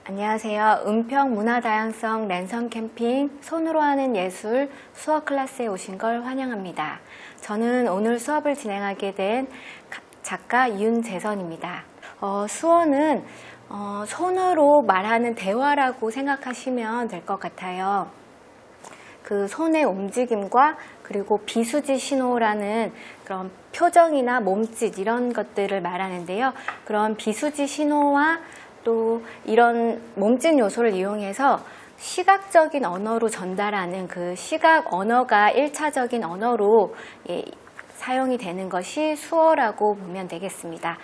안녕하세요. 은평 문화다양성 랜선 캠핑 손으로 하는 예술 수업 클래스에 오신 걸 환영합니다. 저는 오늘 수업을 진행하게 된 작가 윤재선입니다. 수어는 손으로 말하는 대화라고 생각하시면 될 것 같아요. 그 손의 움직임과 그리고 비수지 신호라는 그런 표정이나 몸짓 이런 것들을 말하는데요. 그런 비수지 신호와 또 이런 몸짓 요소를 이용해서 시각적인 언어로 전달하는 그 시각 언어가 1차적인 언어로 사용이 되는 것이 수어라고 보면 되겠습니다.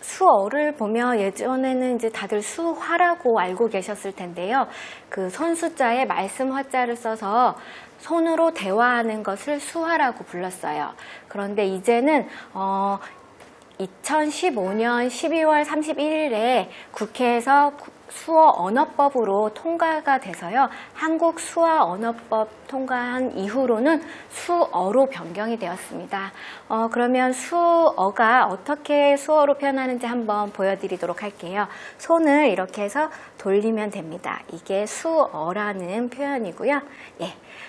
수어를 보면 예전에는 이제 다들 수화라고 알고 계셨을 텐데요. 그 손수자에 말씀 화자를 써서 손으로 대화하는 것을 수화라고 불렀어요. 그런데 이제는 2015년 12월 31일에 국회에서 수어 언어법으로 통과가 돼서요. 한국 수어 언어법 통과한 이후로는 수어로 변경이 되었습니다. 그러면 수어가 어떻게 수어로 표현하는지 한번 보여드리도록 할게요. 손을 이렇게 해서 돌리면 됩니다. 이게 수어라는 표현이고요.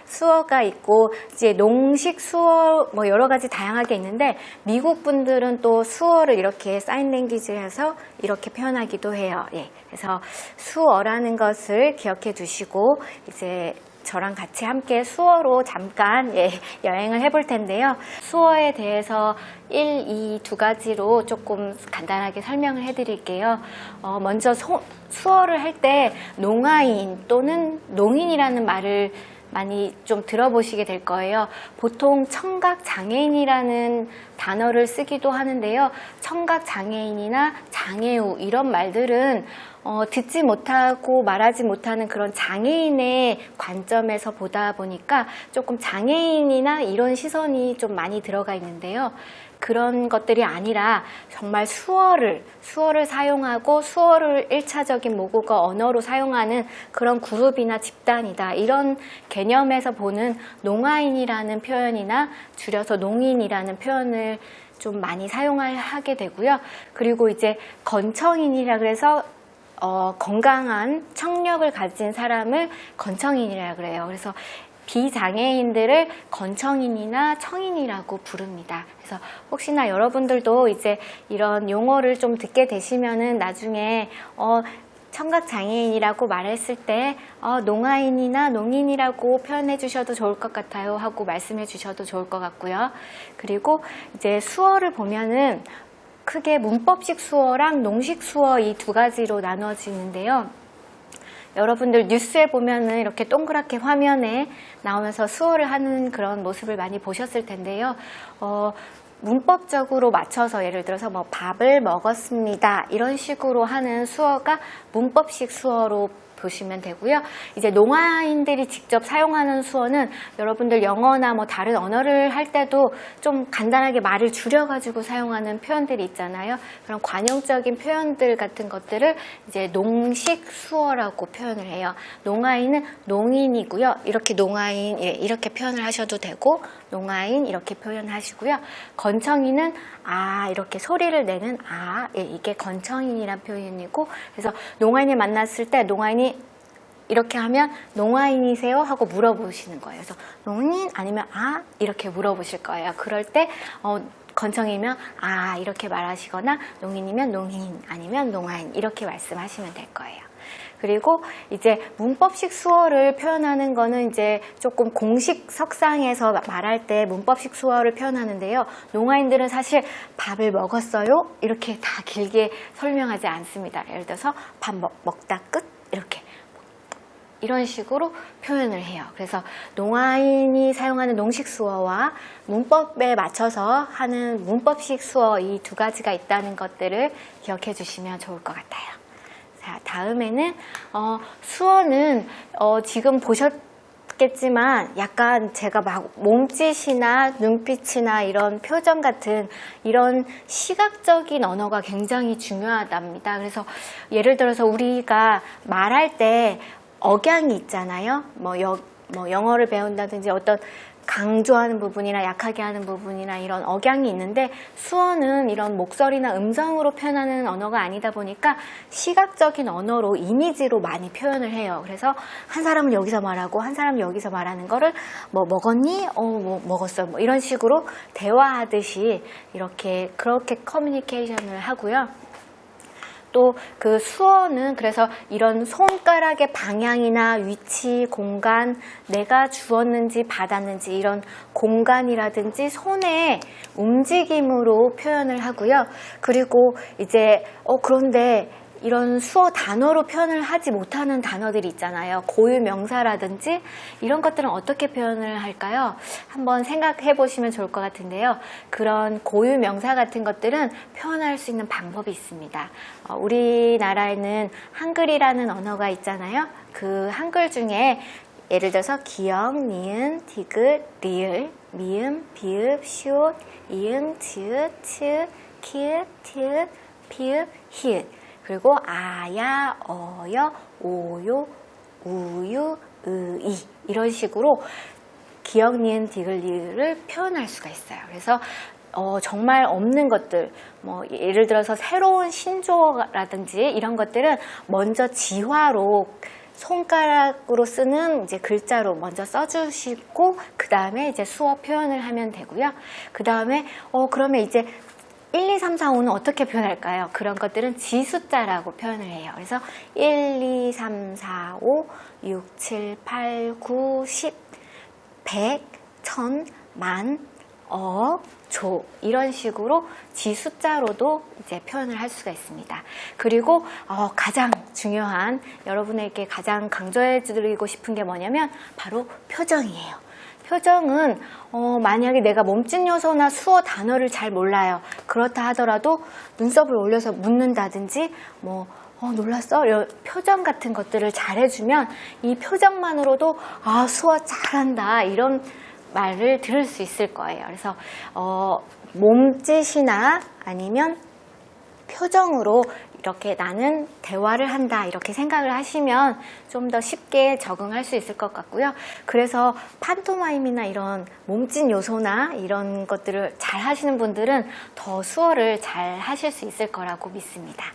수어가 있고 이제 농식 수어 뭐 여러 가지 다양하게 있는데 미국 분들은 또 수어를 이렇게 사인 랭귀지에서 이렇게 표현하기도 해요. 그래서 수어라는 것을 기억해 두시고 이제 저랑 같이 함께 수어로 잠깐 여행을 해볼 텐데요. 수어에 대해서 1, 2 두 가지로 조금 간단하게 설명을 해드릴게요. 먼저 수어를 할 때 농아인 또는 농인이라는 말을 많이 좀 들어보시게 될 거예요. 보통 청각장애인이라는 단어를 쓰기도 하는데요. 청각장애인이나 장애우 이런 말들은 듣지 못하고 말하지 못하는 그런 장애인의 관점에서 보다 보니까 조금 장애인이나 이런 시선이 좀 많이 들어가 있는데요. 그런 것들이 아니라 정말 수어를 사용하고 수어를 1차적인 모국어 언어로 사용하는 그런 그룹이나 집단이다. 이런 개념에서 보는 농아인이라는 표현이나 줄여서 농인이라는 표현을 좀 많이 사용하게 되고요. 그리고 이제 건청인이라 그래서 건강한 청력을 가진 사람을 건청인이라 그래요. 그래서 비장애인들을 건청인이나 청인이라고 부릅니다. 그래서 혹시나 여러분들도 이제 이런 용어를 좀 듣게 되시면은 나중에 청각장애인이라고 말했을 때 농아인이나 농인이라고 표현해 주셔도 좋을 것 같아요 하고 말씀해 주셔도 좋을 것 같고요. 그리고 이제 수어를 보면은 크게 문법식 수어랑 농식 수어 이 두 가지로 나눠지는데요. 여러분들 뉴스에 보면은 이렇게 동그랗게 화면에 나오면서 수어를 하는 그런 모습을 많이 보셨을 텐데요. 문법적으로 맞춰서 예를 들어서 뭐 밥을 먹었습니다. 이런 식으로 하는 수어가 문법식 수어로 보시면 되고요. 이제 농아인들이 직접 사용하는 수어는 여러분들 영어나 뭐 다른 언어를 할 때도 좀 간단하게 말을 줄여가지고 사용하는 표현들이 있잖아요. 그런 관용적인 표현들 같은 것들을 이제 농식 수어라고 표현을 해요. 농아인은 농인이고요. 이렇게 농아인 이렇게 표현을 하셔도 되고 농아인 이렇게 표현하시고요. 건청인은 이렇게 소리를 내는 이게 건청인이란 표현이고 그래서 농아인을 만났을 때 농아인이 이렇게 하면 농아인이세요? 하고 물어보시는 거예요. 그래서 농인 아니면 이렇게 물어보실 거예요. 그럴 때 건청이면 이렇게 말하시거나 농인이면 농인 아니면 농아인 이렇게 말씀하시면 될 거예요. 그리고 이제 문법식 수어를 표현하는 거는 이제 조금 공식 석상에서 말할 때 문법식 수어를 표현하는데요. 농아인들은 사실 밥을 먹었어요? 이렇게 다 길게 설명하지 않습니다. 예를 들어서 밥 먹다 끝 이렇게 이런 식으로 표현을 해요. 그래서 농아인이 사용하는 농식 수어와 문법에 맞춰서 하는 문법식 수어 이 두 가지가 있다는 것들을 기억해 주시면 좋을 것 같아요. 자, 다음에는 수어는 지금 보셨겠지만 약간 제가 막 몸짓이나 눈빛이나 이런 표정 같은 이런 시각적인 언어가 굉장히 중요하답니다. 그래서 예를 들어서 우리가 말할 때 억양이 있잖아요. 뭐 영어를 배운다든지 어떤 강조하는 부분이나 약하게 하는 부분이나 이런 억양이 있는데 수어는 이런 목소리나 음성으로 표현하는 언어가 아니다 보니까 시각적인 언어로 이미지로 많이 표현을 해요. 그래서 한 사람은 여기서 말하고 한 사람은 여기서 말하는 거를 뭐 먹었니? 뭐 먹었어. 뭐 이런 식으로 대화하듯이 이렇게 그렇게 커뮤니케이션을 하고요. 또 그 수어는 그래서 이런 손가락의 방향이나 위치, 공간, 내가 주었는지 받았는지 이런 공간이라든지 손의 움직임으로 표현을 하고요. 그리고 이제 그런데 이런 수어 단어로 표현을 하지 못하는 단어들이 있잖아요. 고유 명사라든지 이런 것들은 어떻게 표현을 할까요? 한번 생각해 보시면 좋을 것 같은데요. 그런 고유 명사 같은 것들은 표현할 수 있는 방법이 있습니다. 우리나라에는 한글이라는 언어가 있잖아요. 그 한글 중에 예를 들어서 기역, 니은, 디귿, 리을, 미음, 비읍, 시옷, 이음, 지읒, 치읒, 키읔, 티읒, 피읒, 히읗 그리고 아야, 어여, 오요, 우유, 의이 이런 식으로 기역, 니은, 디귿, 리을을 표현할 수가 있어요. 그래서 정말 없는 것들, 뭐 예를 들어서 새로운 신조어라든지 이런 것들은 먼저 지화로 손가락으로 쓰는 이제 글자로 먼저 써주시고 그 다음에 이제 수어 표현을 하면 되고요. 그 다음에 그러면 이제 1, 2, 3, 4, 5는 어떻게 표현할까요? 그런 것들은 지숫자라고 표현을 해요. 그래서 1, 2, 3, 4, 5, 6, 7, 8, 9, 10, 100, 1000, 만, 조 이런 식으로 지숫자로도 이제 표현을 할 수가 있습니다. 그리고 가장 중요한 여러분에게 가장 강조해 드리고 싶은 게 뭐냐면 바로 표정이에요. 표정은 만약에 내가 몸짓 요소나 수어 단어를 잘 몰라요. 그렇다 하더라도 눈썹을 올려서 묻는다든지 뭐 놀랐어? 이런 표정 같은 것들을 잘 해주면 이 표정만으로도 수어 잘한다 이런 말을 들을 수 있을 거예요. 그래서 몸짓이나 아니면 표정으로 이렇게 나는 대화를 한다 이렇게 생각을 하시면 좀 더 쉽게 적응할 수 있을 것 같고요. 그래서 판토마임이나 이런 몸짓 요소나 이런 것들을 잘 하시는 분들은 더 수어를 잘 하실 수 있을 거라고 믿습니다.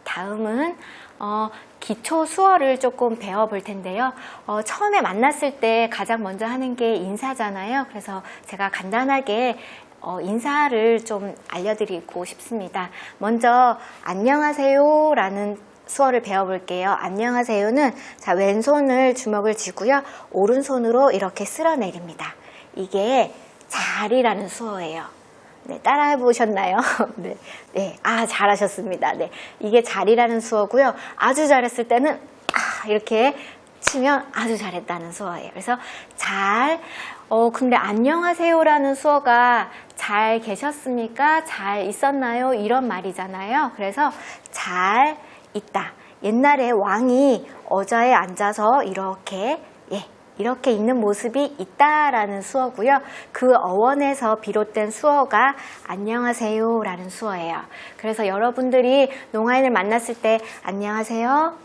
다음은 기초 수어를 조금 배워볼 텐데요. 처음에 만났을 때 가장 먼저 하는 게 인사잖아요. 그래서 제가 간단하게 인사를 좀 알려드리고 싶습니다. 먼저 안녕하세요 라는 수어를 배워볼게요. 안녕하세요는 자 왼손을 주먹을 쥐고요. 오른손으로 이렇게 쓸어내립니다. 이게 잘이라는 수어예요. 네, 따라해 보셨나요? 네, 잘하셨습니다. 네, 이게 잘이라는 수어고요. 아주 잘했을 때는 이렇게 치면 아주 잘했다는 수어예요. 그래서 잘, 근데 안녕하세요라는 수어가 잘 계셨습니까? 잘 있었나요? 이런 말이잖아요. 그래서 잘 있다. 옛날에 왕이 의자에 앉아서 이렇게 이렇게 있는 모습이 있다라는 수어고요. 그 어원에서 비롯된 수어가 안녕하세요 라는 수어예요. 그래서 여러분들이 농아인을 만났을 때 안녕하세요.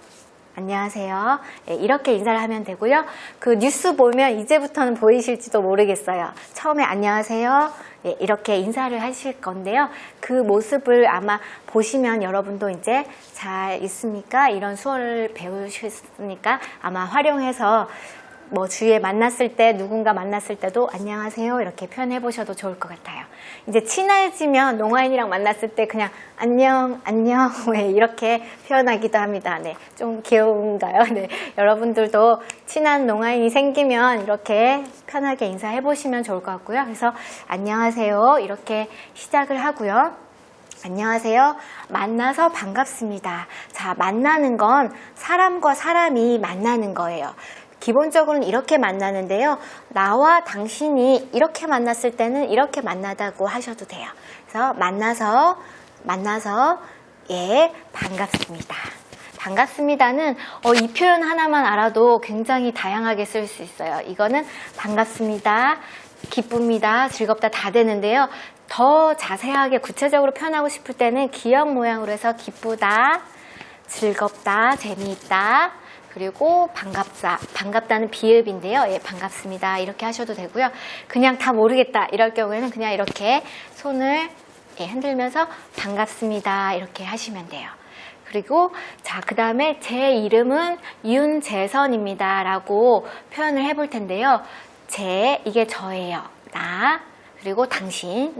안녕하세요. 이렇게 인사를 하면 되고요. 그 뉴스 보면 이제부터는 보이실지도 모르겠어요. 처음에 안녕하세요. 이렇게 인사를 하실 건데요. 그 모습을 아마 보시면 여러분도 이제 잘 있습니까? 이런 수어를 배우셨으니까 아마 활용해서 뭐 주위에 만났을 때 누군가 만났을 때도 안녕하세요 이렇게 표현해 보셔도 좋을 것 같아요. 이제 친해지면 농아인이랑 만났을 때 그냥 안녕 이렇게 표현하기도 합니다. 네, 좀 귀여운가요? 네, 여러분들도 친한 농아인이 생기면 이렇게 편하게 인사해 보시면 좋을 것 같고요. 그래서 안녕하세요 이렇게 시작을 하고요. 안녕하세요. 만나서 반갑습니다. 자, 만나는 건 사람과 사람이 만나는 거예요. 기본적으로는 이렇게 만나는데요. 나와 당신이 이렇게 만났을 때는 이렇게 만나다고 하셔도 돼요. 그래서 만나서 반갑습니다. 반갑습니다는 이 표현 하나만 알아도 굉장히 다양하게 쓸 수 있어요. 이거는 반갑습니다, 기쁩니다, 즐겁다 다 되는데요. 더 자세하게 구체적으로 표현하고 싶을 때는 기역 모양으로 해서 기쁘다, 즐겁다, 재미있다, 그리고 반갑다는 비읍인데요. 예, 반갑습니다. 이렇게 하셔도 되고요. 그냥 다 모르겠다 이럴 경우에는 그냥 이렇게 손을 흔들면서 반갑습니다. 이렇게 하시면 돼요. 그리고 자, 그 다음에 제 이름은 윤재선입니다 라고 표현을 해볼 텐데요. 이게 저예요. 나, 그리고 당신.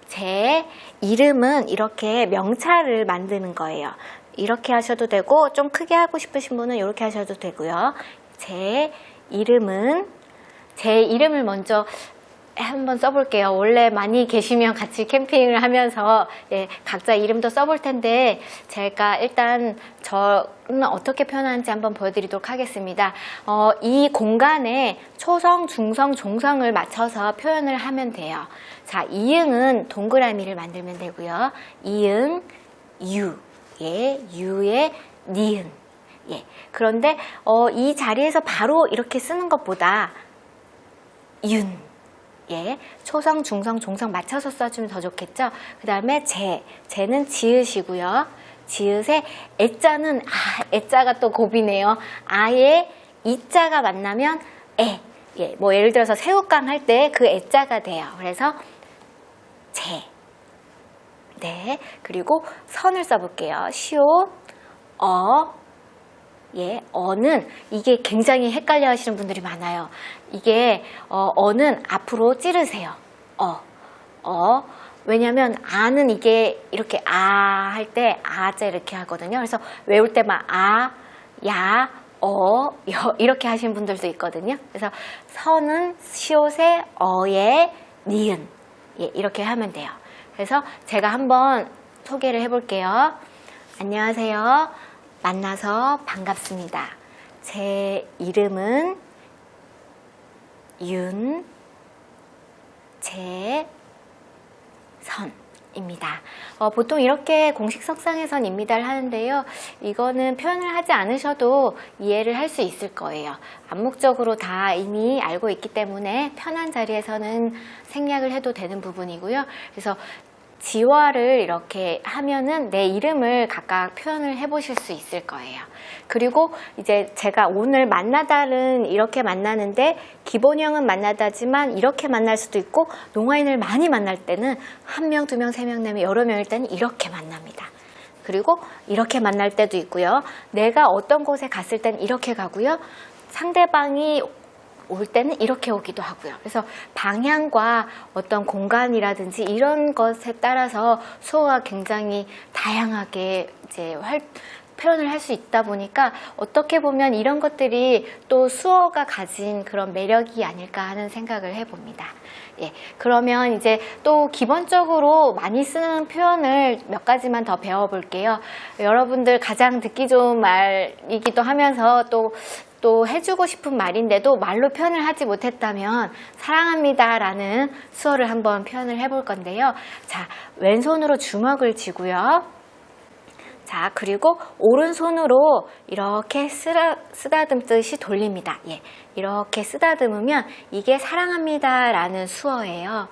제 이름은 이렇게 명찰을 만드는 거예요. 이렇게 하셔도 되고 좀 크게 하고 싶으신 분은 이렇게 하셔도 되고요. 제 이름을 먼저 한번 써볼게요. 원래 많이 계시면 같이 캠핑을 하면서 각자 이름도 써볼 텐데 제가 일단 저는 어떻게 표현하는지 한번 보여드리도록 하겠습니다. 이 공간에 초성, 중성, 종성을 맞춰서 표현을 하면 돼요. 자, 이응은 동그라미를 만들면 되고요. 이응, 유, 유의 니은. 그런데 이 자리에서 바로 이렇게 쓰는 것보다 윤, 초성, 중성, 종성 맞춰서 써주면 더 좋겠죠. 그 다음에 제는 지읒이고요. 지읒에 애자는 애자가 또 곱이네요. 아에 이자가 만나면 뭐 예를 들어서 새우깡 할 때 그 애자가 돼요. 그래서 그리고 선을 써볼게요. 시옷, 어는 이게 굉장히 헷갈려 하시는 분들이 많아요. 이게 어는 앞으로 찌르세요. 왜냐면 아는 이게 이렇게 할 때 아자 이렇게 하거든요. 그래서 외울 때만 야, 여 이렇게 하시는 분들도 있거든요. 그래서 선은 시옷에 어에 니은 이렇게 하면 돼요. 그래서 제가 한번 소개를 해볼게요. 안녕하세요. 만나서 반갑습니다. 제 이름은 윤재선입니다. 보통 이렇게 공식 석상에선입니다를 하는데요. 이거는 표현을 하지 않으셔도 이해를 할 수 있을 거예요. 암묵적으로 다 이미 알고 있기 때문에 편한 자리에서는 생략을 해도 되는 부분이고요. 그래서 지화를 이렇게 하면은 내 이름을 각각 표현을 해보실 수 있을 거예요. 그리고 이제 제가 오늘 만나다는 이렇게 만나는데 기본형은 만나다지만 이렇게 만날 수도 있고 농아인을 많이 만날 때는 1명, 2명, 3명, 4명, 여러 명일 때는 이렇게 만납니다. 그리고 이렇게 만날 때도 있고요. 내가 어떤 곳에 갔을 때는 이렇게 가고요. 상대방이 올 때는 이렇게 오기도 하고요. 그래서 방향과 어떤 공간이라든지 이런 것에 따라서 수어가 굉장히 다양하게 이제 표현을 할 수 있다 보니까 어떻게 보면 이런 것들이 또 수어가 가진 그런 매력이 아닐까 하는 생각을 해봅니다. 그러면 이제 또 기본적으로 많이 쓰는 표현을 몇 가지만 더 배워볼게요. 여러분들 가장 듣기 좋은 말이기도 하면서 또 해주고 싶은 말인데도 말로 표현을 하지 못했다면 사랑합니다 라는 수어를 한번 표현을 해볼 건데요. 자, 왼손으로 주먹을 쥐고요. 자, 그리고 오른손으로 이렇게 쓰다듬듯이 돌립니다. 이렇게 쓰다듬으면 이게 사랑합니다 라는 수어예요.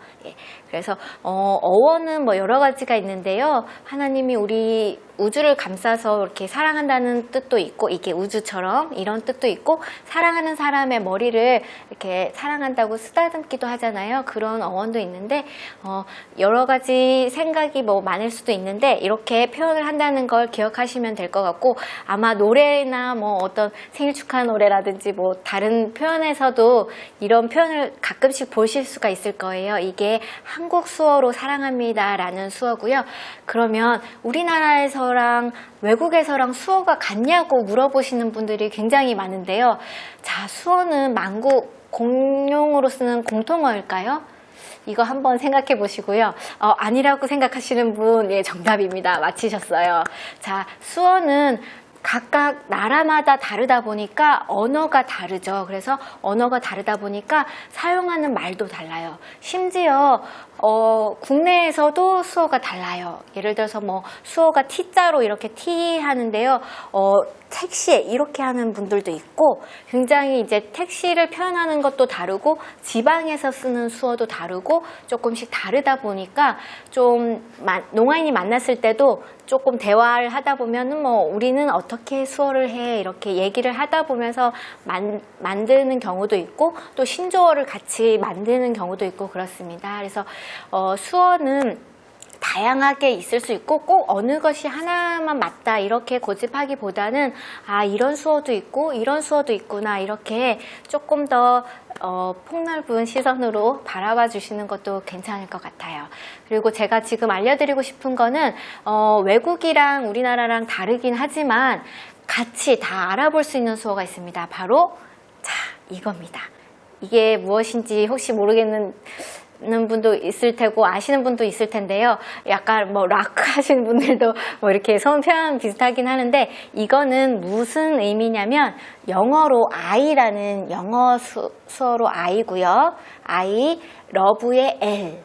그래서 어원은 뭐 여러 가지가 있는데요. 하나님이 우리 우주를 감싸서 이렇게 사랑한다는 뜻도 있고 이게 우주처럼 이런 뜻도 있고 사랑하는 사람의 머리를 이렇게 사랑한다고 쓰다듬기도 하잖아요. 그런 어원도 있는데 여러 가지 생각이 뭐 많을 수도 있는데 이렇게 표현을 한다는 걸 기억하시면 될 것 같고 아마 노래나 뭐 어떤 생일 축하 노래라든지 뭐 다른 표현에서도 이런 표현을 가끔씩 보실 수가 있을 거예요. 이게 한국 수어로 사랑합니다 라는 수어고요. 그러면 우리나라에서랑 외국에서랑 수어가 같냐고 물어보시는 분들이 굉장히 많은데요. 자, 수어는 만국 공용으로 쓰는 공통어일까요? 이거 한번 생각해 보시고요. 아니라고 생각하시는 분, 정답입니다. 맞히셨어요. 자, 수어는 각각 나라마다 다르다 보니까 언어가 다르죠. 그래서 언어가 다르다 보니까 사용하는 말도 달라요. 심지어 국내에서도 수어가 달라요. 예를 들어서 뭐 수어가 T자로 이렇게 T 하는데요. 택시에 이렇게 하는 분들도 있고 굉장히 이제 택시를 표현하는 것도 다르고 지방에서 쓰는 수어도 다르고 조금씩 다르다 보니까 좀 농아인이 만났을 때도 조금 대화를 하다 보면은 뭐 우리는 어떻게 수어를 해 이렇게 얘기를 하다 보면서 만드는 경우도 있고 또 신조어를 같이 만드는 경우도 있고 그렇습니다. 그래서 수어는 다양하게 있을 수 있고 꼭 어느 것이 하나만 맞다 이렇게 고집하기보다는 이런 수어도 있고 이런 수어도 있구나 이렇게 조금 더 폭넓은 시선으로 바라봐 주시는 것도 괜찮을 것 같아요. 그리고 제가 지금 알려드리고 싶은 거는 외국이랑 우리나라랑 다르긴 하지만 같이 다 알아볼 수 있는 수어가 있습니다. 바로 이겁니다. 이게 무엇인지 혹시 모르겠는 분도 있을 테고 아시는 분도 있을 텐데요. 약간 뭐 락 하시는 분들도 뭐 이렇게 손 표현 비슷하긴 하는데 이거는 무슨 의미냐면 영어로 I라는 영어 수어로 I고요. I, 러브의 L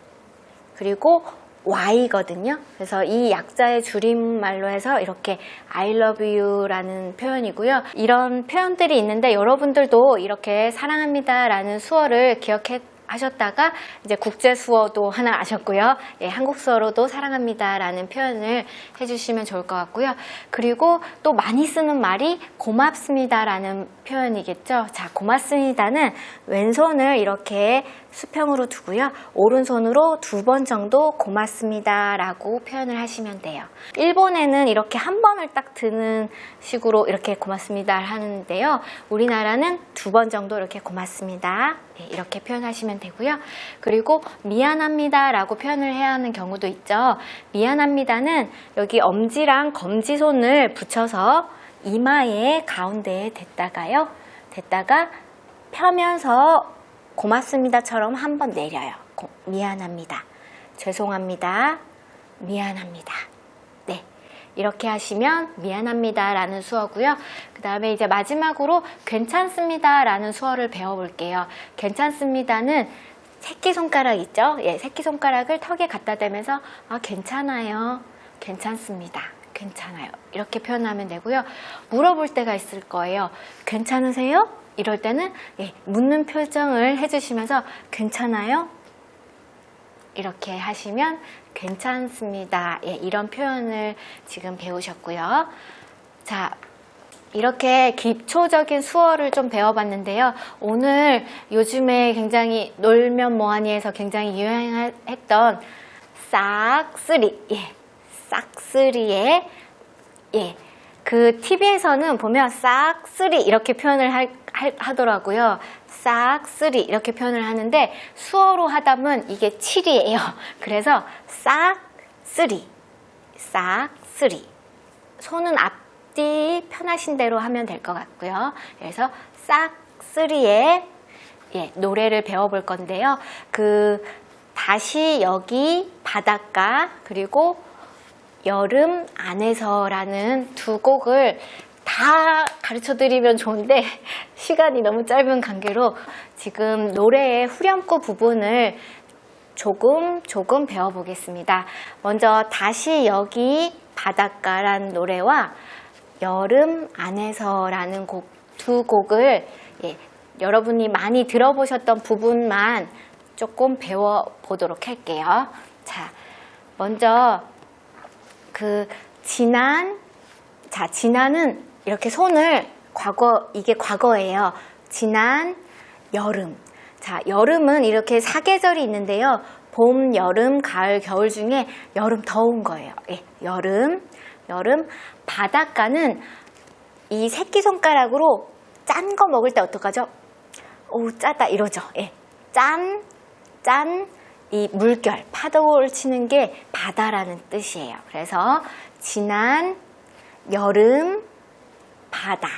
그리고 Y거든요. 그래서 이 약자의 줄임말로 해서 이렇게 I love you라는 표현이고요. 이런 표현들이 있는데 여러분들도 이렇게 사랑합니다 라는 수어를 하셨다가 이제 국제 수어도 하나 아셨고요. 예, 한국 수어로도 사랑합니다 라는 표현을 해주시면 좋을 것 같고요. 그리고 또 많이 쓰는 말이 고맙습니다 라는 표현이겠죠. 자, 고맙습니다는 왼손을 이렇게 수평으로 두고요. 오른손으로 2번 정도 고맙습니다 라고 표현을 하시면 돼요. 일본에는 이렇게 한 번을 딱 드는 식으로 이렇게 고맙습니다 하는데요. 우리나라는 2번 정도 이렇게 고맙습니다. 네, 이렇게 표현하시면 되고요. 그리고 미안합니다 라고 표현을 해야 하는 경우도 있죠. 미안합니다는 여기 엄지랑 검지손을 붙여서 이마의 가운데에 댔다가 펴면서 고맙습니다처럼 한번 내려요. 미안합니다. 죄송합니다. 미안합니다. 네. 이렇게 하시면 미안합니다 라는 수어고요. 그 다음에 이제 마지막으로 괜찮습니다 라는 수어를 배워볼게요. 괜찮습니다는 새끼손가락 있죠? 예, 새끼손가락을 턱에 갖다 대면서 괜찮아요. 괜찮습니다. 괜찮아요. 이렇게 표현하면 되고요. 물어볼 때가 있을 거예요. 괜찮으세요? 이럴 때는 묻는 표정을 해주시면서 괜찮아요? 이렇게 하시면 괜찮습니다. 이런 표현을 지금 배우셨고요. 자, 이렇게 기초적인 수어를 좀 배워봤는데요. 오늘 요즘에 굉장히 놀면 뭐하니에서 굉장히 유행했던 싹쓸이, 싹쓸이의 그 TV에서는 보면 싹쓸이 이렇게 표현을 하더라고요. 싹쓸이 이렇게 표현을 하는데 수어로 하다면 이게 7이에요. 그래서 싹쓸이 손은 앞뒤 편하신 대로 하면 될 것 같고요. 그래서 싹쓸이의 노래를 배워볼 건데요. 다시 여기 바닷가 그리고 여름 안에서라는 두 곡을 다 가르쳐드리면 좋은데 시간이 너무 짧은 관계로 지금 노래의 후렴구 부분을 조금 배워보겠습니다. 먼저 다시 여기 바닷가라는 노래와 여름 안에서라는 두 곡을 여러분이 많이 들어보셨던 부분만 조금 배워보도록 할게요. 자, 먼저 지난은 이렇게 손을 이게 과거예요. 지난 여름. 자, 여름은 이렇게 사계절이 있는데요. 봄, 여름, 가을, 겨울 중에 여름 더운 거예요. 여름. 바닷가는 이 새끼손가락으로 짠 거 먹을 때 어떡하죠? 오, 짜다 이러죠. 짠. 이 물결, 파도를 치는 게 바다라는 뜻이에요. 그래서 지난 여름 바닷가.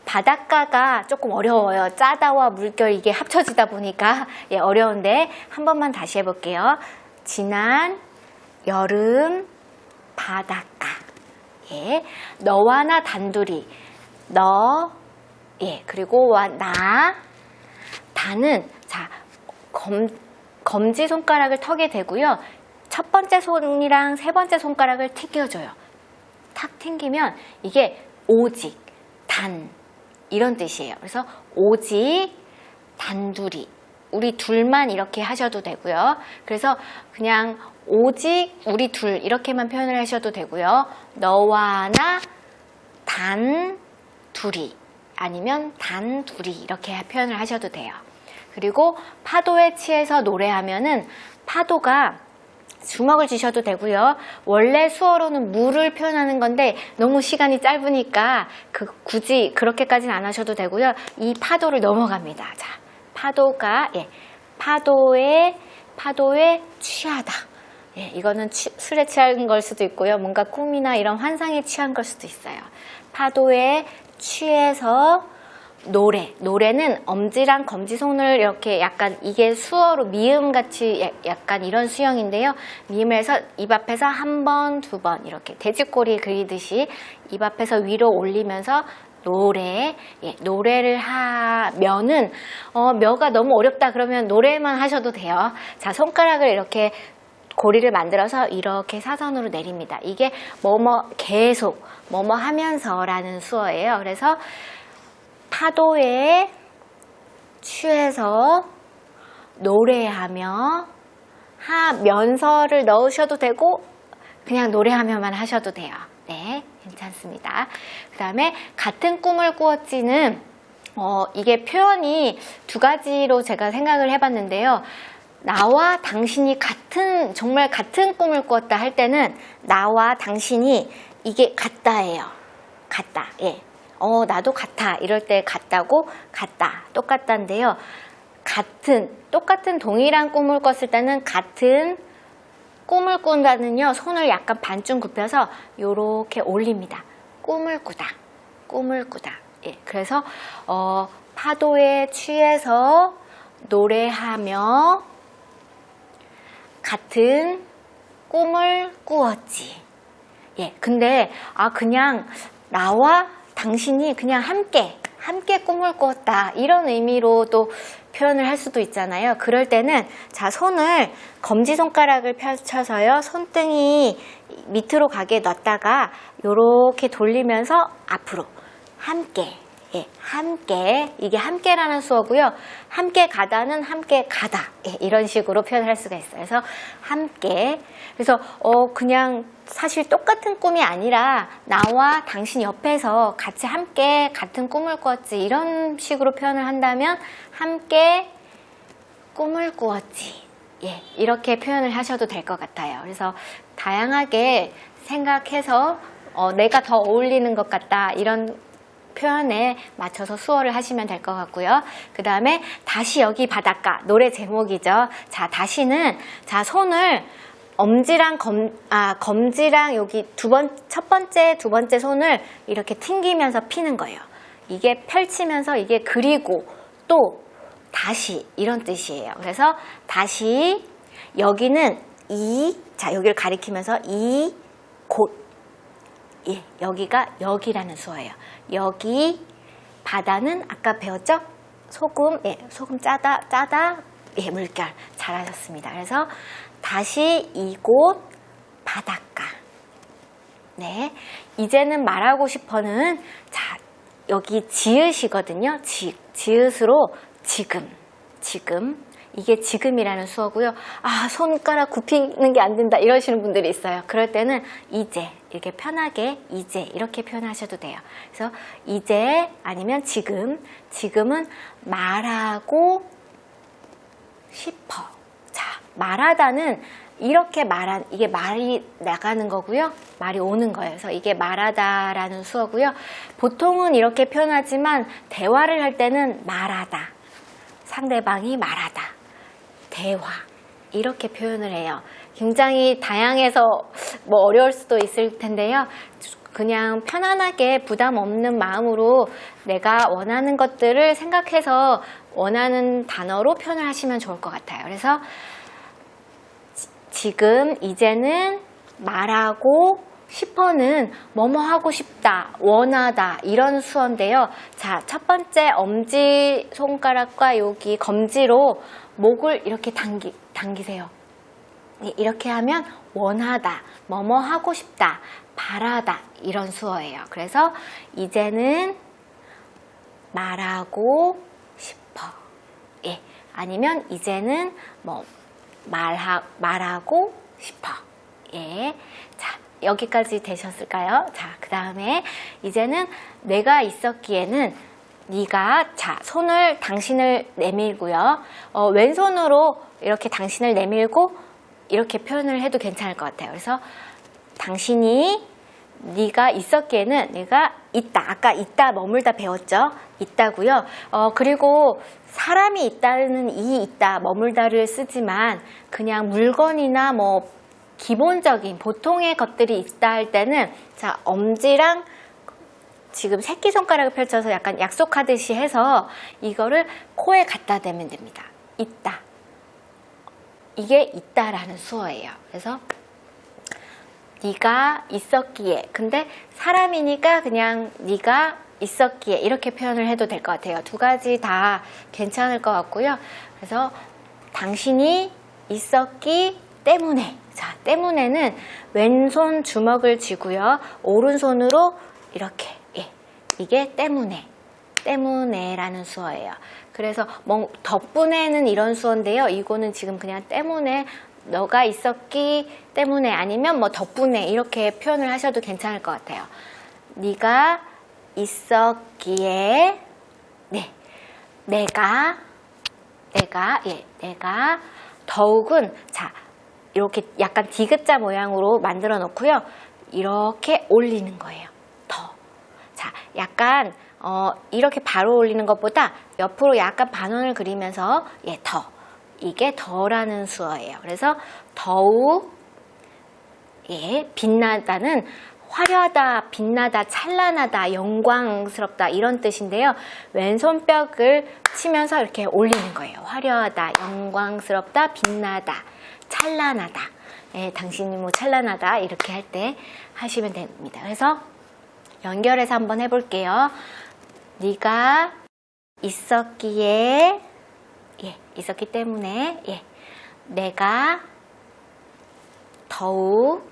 바닷가가 조금 어려워요. 짜다와 물결 이게 합쳐지다 보니까 어려운데 한 번만 다시 해볼게요. 지난 여름 바닷가. 너와 나 단둘이. 너, 그리고 나, 다는 검지손가락을 턱에 대고요. 첫 번째 손이랑 세 번째 손가락을 튀겨줘요. 탁 튕기면 이게 오직, 단 이런 뜻이에요. 그래서 오직, 단둘이, 우리 둘만 이렇게 하셔도 되고요. 그래서 그냥 오직 우리 둘 이렇게만 표현을 하셔도 되고요. 너와 나 단 둘이 아니면 단 둘이 이렇게 표현을 하셔도 돼요. 그리고 파도에 취해서 노래하면은 파도가 주먹을 쥐셔도 되고요. 원래 수어로는 물을 표현하는 건데 너무 시간이 짧으니까 굳이 그렇게까지는 안 하셔도 되고요. 이 파도를 넘어갑니다. 자, 파도가 파도에 취하다. 이거는 술에 취한 걸 수도 있고요. 뭔가 꿈이나 이런 환상에 취한 걸 수도 있어요. 파도에 취해서 노래는 엄지랑 검지손을 이렇게 약간 이게 수어로 미음같이 약간 이런 수형인데요. 미음을 해서 입 앞에서 한 번, 두 번 이렇게 돼지꼬리 그리듯이 입 앞에서 위로 올리면서 노래를 하면은 며가 너무 어렵다 그러면 노래만 하셔도 돼요. 자, 손가락을 이렇게 고리를 만들어서 이렇게 사선으로 내립니다. 이게 계속 하면서 라는 수어예요. 그래서 파도에 취해서 노래하며 하면서를 넣으셔도 되고 그냥 노래하며만 하셔도 돼요. 네, 괜찮습니다. 그 다음에 같은 꿈을 꾸었지는 이게 표현이 두 가지로 제가 생각을 해봤는데요. 나와 당신이 정말 같은 꿈을 꾸었다 할 때는 나와 당신이 이게 같다예요. 같다. 예. 나도 같아. 이럴 때 같다고 같다. 똑같다인데요. 똑같은 동일한 꿈을 꿨을 때는 같은 꿈을 꾼다는요. 손을 약간 반쯤 굽혀서 요렇게 올립니다. 꿈을 꾸다. 예. 그래서 파도에 취해서 노래하며 같은 꿈을 꾸었지. 예. 근데 그냥 나와 당신이 그냥 함께 꿈을 꾸었다 이런 의미로도 표현을 할 수도 있잖아요. 그럴 때는 자, 손을 검지손가락을 펼쳐서요. 손등이 밑으로 가게 넣었다가 요렇게 돌리면서 앞으로 함께. 예, 함께. 이게 함께라는 수어고요. 함께 가다는 함께 가다. 예, 이런 식으로 표현할 수가 있어요. 그래서 함께. 그래서 그냥 사실 똑같은 꿈이 아니라 나와 당신 옆에서 같이 함께 같은 꿈을 꾸었지. 이런 식으로 표현을 한다면 함께 꿈을 꾸었지. 예, 이렇게 표현을 하셔도 될 것 같아요. 그래서 다양하게 생각해서 내가 더 어울리는 것 같다. 이런 표현에 맞춰서 수어를 하시면 될 것 같고요. 그 다음에 다시 여기 바닷가 노래 제목이죠. 자, 다시는 손을 엄지랑 검지랑 여기 첫 번째, 두 번째 손을 이렇게 튕기면서 피는 거예요. 이게 펼치면서 이게 그리고 또 다시 이런 뜻이에요. 그래서 다시 여기는 자, 여기를 가리키면서 곳. 예, 여기가 여기라는 수어예요. 여기 바다는 아까 배웠죠? 소금 짜다. 예, 물결 잘하셨습니다. 그래서 다시 이곳 바닷가. 네, 이제는 말하고 싶어는 자, 여기 지읒이거든요. 지읒으로 지금 이게 지금이라는 수어고요. 손가락 굽히는 게 안 된다 이러시는 분들이 있어요. 그럴 때는 이제 이렇게 편하게 이제 이렇게 표현하셔도 돼요. 그래서 이제 아니면 지금은 말하고 싶어. 자, 말하다는 이렇게 이게 말이 나가는 거고요. 말이 오는 거예요. 그래서 이게 말하다라는 수어고요. 보통은 이렇게 표현하지만 대화를 할 때는 말하다. 상대방이 말하다. 대화. 이렇게 표현을 해요. 굉장히 다양해서 어려울 수도 있을 텐데요. 그냥 편안하게 부담 없는 마음으로 내가 원하는 것들을 생각해서 원하는 단어로 표현을 하시면 좋을 것 같아요. 그래서 지금, 이제는 말하고 싶어는 뭐뭐 하고 싶다, 원하다 이런 수어인데요. 자, 첫 번째 엄지 손가락과 여기 검지로 목을 이렇게 당기세요. 이렇게 하면 원하다, 뭐뭐 하고 싶다, 바라다 이런 수어예요. 그래서 이제는 말하고 싶어. 예. 아니면 이제는 뭐 말하고 싶어. 예. 자, 여기까지 되셨을까요? 자, 그 다음에 이제는 내가 있었기에는 네가, 자, 손을 당신을 내밀고요. 왼손으로 이렇게 당신을 내밀고 이렇게 표현을 해도 괜찮을 것 같아요. 그래서 당신이, 네가 있었기에는, 내가 있다. 아까 있다 머물다 배웠죠? 있다고요. 그리고 사람이 있다는 이 있다 머물다를 쓰지만 그냥 물건이나 뭐 기본적인 보통의 것들이 있다 할 때는, 자, 엄지랑 지금 새끼손가락을 펼쳐서 약간 약속하듯이 해서 이거를 코에 갖다 대면 됩니다. 있다. 이게 있다라는 수어예요. 그래서 네가 있었기에, 근데 사람이니까 그냥 네가 있었기에 이렇게 표현을 해도 될 것 같아요. 두 가지 다 괜찮을 것 같고요. 그래서 당신이 있었기 때문에, 자, 때문에는 왼손 주먹을 쥐고요. 오른손으로 이렇게, 예, 이게 때문에라는 수어예요. 그래서 뭐 덕분에는 이런 수어인데요. 이거는 지금 그냥 때문에, 너가 있었기 때문에, 아니면 뭐 덕분에 이렇게 표현을 하셔도 괜찮을 것 같아요. 네가 있었기에, 네, 내가 더욱은, 자, 이렇게 약간 디귿자 모양으로 만들어 놓고요. 이렇게 올리는 거예요. 더. 자, 약간 이렇게 바로 올리는 것보다 옆으로 약간 반원을 그리면서, 예, 더. 이게 더라는 수어예요. 그래서 더욱, 예, 빛나다는 화려하다, 빛나다, 찬란하다, 영광스럽다 이런 뜻인데요. 왼손뼉을 치면서 이렇게 올리는 거예요. 화려하다, 영광스럽다, 빛나다, 찬란하다. 예, 당신이 뭐 찬란하다 이렇게 할 때 하시면 됩니다. 그래서 연결해서 한번 해볼게요. 네가 있었기에, 예, 있었기 때문에, 예, 내가 더욱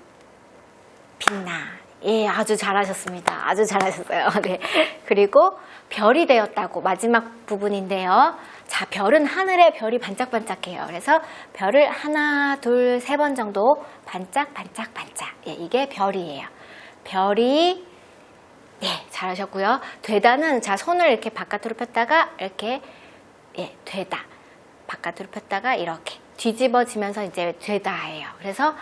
빛나. 예, 아주 잘하셨습니다. 아주 잘하셨어요. 네. 그리고 별이 되었다고, 마지막 부분인데요. 자, 별은 하늘에 별이 반짝반짝해요. 그래서 별을 하나, 둘, 세 번 정도 반짝반짝반짝. 예, 이게 별이에요. 별이, 예, 잘하셨고요. 되다는, 자, 손을 이렇게 바깥으로 폈다가 이렇게, 예, 되다. 바깥으로 폈다가 이렇게 뒤집어지면서 이제 되다예요. 그래서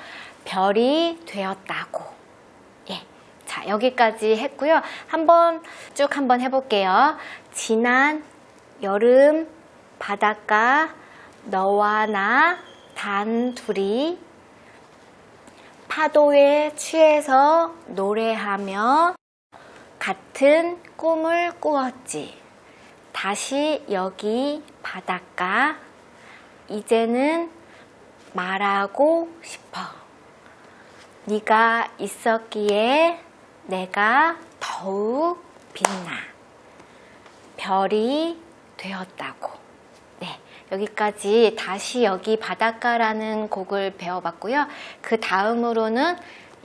별이 되었다고. 예, 자, 여기까지 했고요. 쭉 한번 해볼게요. 지난 여름 바닷가 너와 나 단둘이 파도에 취해서 노래하며 같은 꿈을 꾸었지. 다시 여기 바닷가 이제는 말하고 싶어. 네가 있었기에 내가 더욱 빛나. 별이 되었다고. 네, 여기까지 다시 여기 바닷가라는 곡을 배워봤고요. 그 다음으로는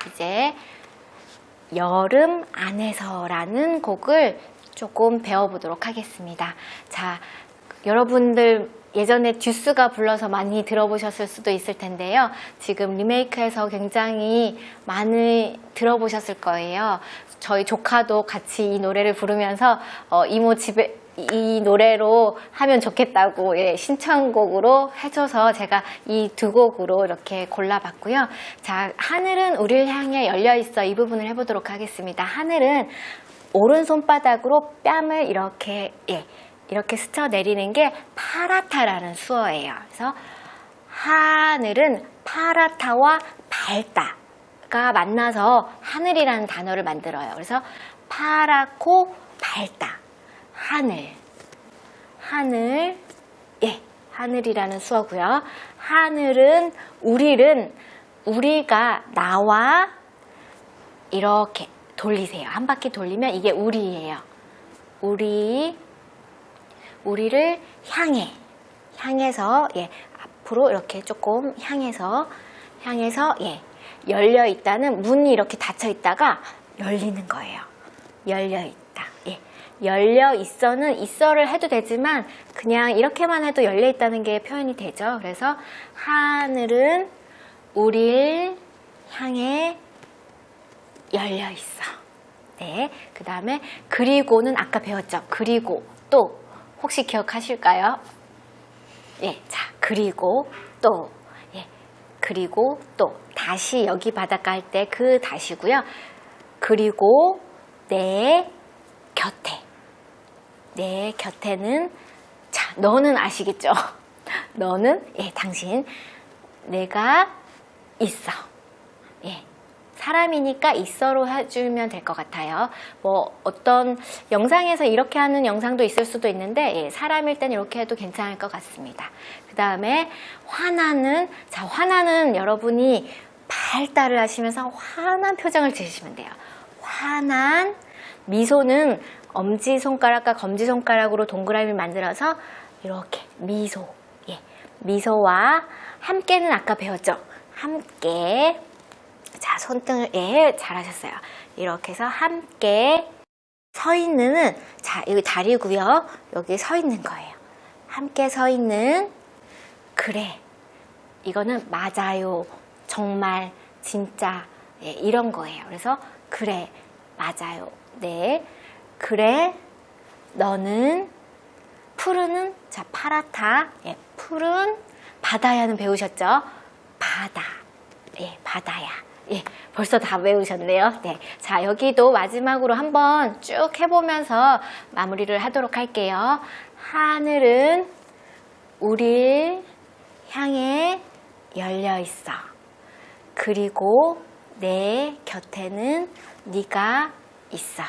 이제 여름 안에서라는 곡을 조금 배워보도록 하겠습니다. 자, 여러분들 예전에 듀스가 불러서 많이 들어보셨을 수도 있을 텐데요. 지금 리메이크해서 굉장히 많이 들어보셨을 거예요. 저희 조카도 같이 이 노래를 부르면서 이모 집에 이 노래로 하면 좋겠다고, 예, 신청곡으로 해줘서 제가 이 두 곡으로 이렇게 골라봤고요. 자, 하늘은 우리를 향해 열려있어, 이 부분을 해보도록 하겠습니다. 하늘은 오른손바닥으로 뺨을 이렇게, 예, 이렇게 스쳐내리는 게 파랗다라는 수어예요. 그래서 하늘은 파랗다와 밝다가 만나서 하늘이라는 단어를 만들어요. 그래서 파랗고 밝다. 하늘, 예, 하늘이라는 수어고요. 하늘은 우리가 나와 이렇게 돌리세요. 한 바퀴 돌리면 이게 우리예요. 우리를 향해서, 예, 앞으로 이렇게 조금 향해서, 예, 열려 있다는 문이 이렇게 닫혀 있다가 열리는 거예요. 열려 있다. 예. 열려 있어는 있어를 해도 되지만 그냥 이렇게만 해도 열려 있다는 게 표현이 되죠. 그래서 하늘은 우릴 향해 열려 있어. 네. 그 다음에 그리고는 아까 배웠죠. 그리고 또 혹시 기억하실까요? 예. 자, 그리고 또 예. 그리고 또 다시 여기 바닷가 할 때 그 다시고요. 그리고 내 곁에. 내 곁에는 자, 너는 아시겠죠? 너는 예, 당신 내가 있어. 예. 사람이니까 있어로 해주면 될 것 같아요. 뭐 어떤 영상에서 이렇게 하는 영상도 있을 수도 있는데 예, 사람일 땐 이렇게 해도 괜찮을 것 같습니다. 그 다음에 화나는 자 화나는 여러분이 발달을 하시면서 화난 표정을 지으시면 돼요. 화난 미소는 엄지손가락과 검지손가락으로 동그라미 만들어서 이렇게 미소 예, 미소와 함께는 아까 배웠죠. 함께 자 손등을 예 잘하셨어요. 이렇게 해서 함께 서 있는 자 여기 다리고요. 여기 서 있는 거예요. 함께 서 있는 그래 이거는 맞아요. 정말 진짜 예, 이런 거예요. 그래서 그래 맞아요. 네 그래 너는 푸르는 자 파랗다 예, 푸른 바다야는 배우셨죠? 바다 예 바다야 예 벌써 다 배우셨네요. 네 자 여기도 마지막으로 한번 쭉 해보면서 마무리를 하도록 할게요. 하늘은 우릴 향해 열려 있어. 그리고 내 곁에는 네가 있어.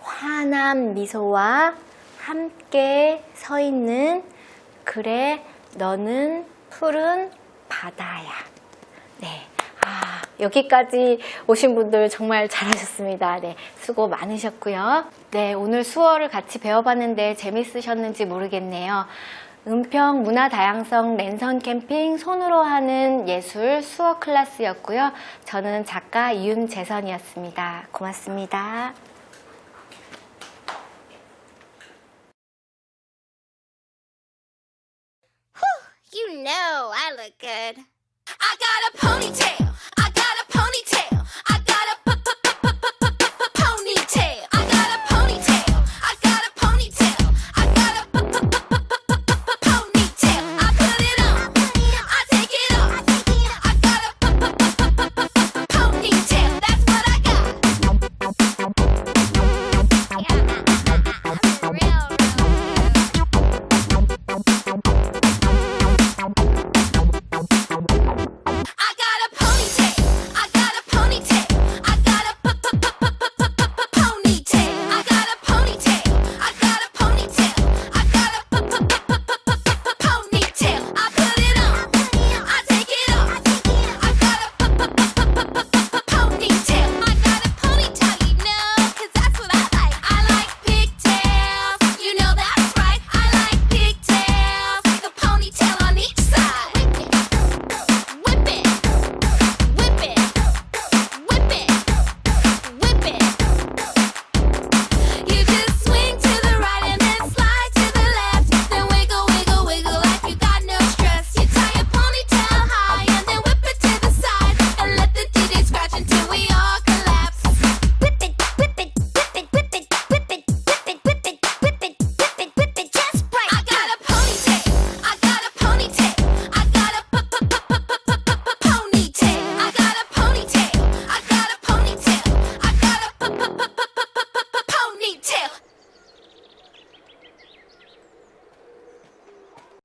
환한 미소와 함께 서 있는 그래 너는 푸른 바다야. 네. 여기까지 오신 분들 정말 잘하셨습니다. 네, 수고 많으셨고요. 네, 오늘 수어를 같이 배워봤는데 재밌으셨는지 모르겠네요. 은평 문화 다양성 랜선 캠핑 손으로 하는 예술 수어 클래스였고요. 저는 작가 윤재선이었습니다. 고맙습니다. You know I look good. I got a ponytail.